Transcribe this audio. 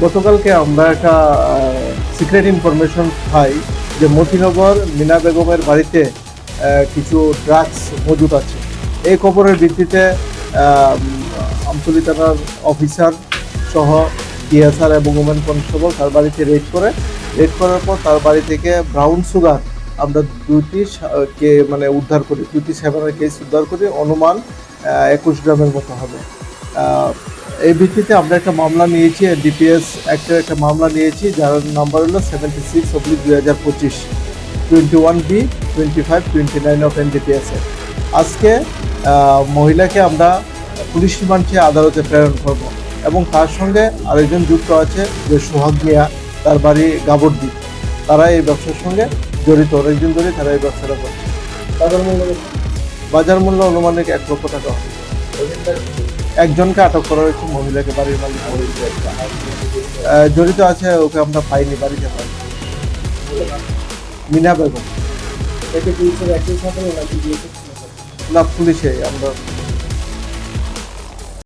গতকালকে আমরা একটা সিক্রেট ইনফরমেশন পাই যে মতিনগর মিনা বেগমের বাড়িতে কিছু ড্রাগস মজুদ আছে। এই খবরের ভিত্তিতে আমতলী থানার অফিসার সহ ডিএসআর এবং ওমেন কনস্টেবল তার বাড়িতে রেড করার পর তার বাড়ি থেকে ব্রাউন সুগার আমরা দুইটি উদ্ধার করি, দুইটি সেভেনের কেস উদ্ধার করি, অনুমান 21 গ্রামের মতো হবে। এই ভিত্তিতে আমরা একটা মামলা নিয়েছি, ডিপিএস অ্যাক্টের একটা মামলা নিয়েছি, যার নাম্বার হলো 76/2025 21B 2529 অফ NDPS। আজকে মহিলাকে আমরা পুলিশ রিমান্ডে আদালতে প্রেরণ করব এবং তার সঙ্গে আরেকজন যুক্ত আছে যে সোহাগ মিয়া, তার বাড়ি গাবরদ্বীপ। তারা এই ব্যবসার সঙ্গে জড়িত, অনেকদিন ধরে তারা এই ব্যবসাটা করছে। বাজার মূল্য অনুমানিক 1 লক্ষ টাকা। একজনকে আটক করা হয়েছে, মহিলাকে বাড়ির মালিক জড়িত আছে, ওকে আমরা পাইনি, বাড়িতে পাই। মিনা বেগম না, পুলিশে আমরা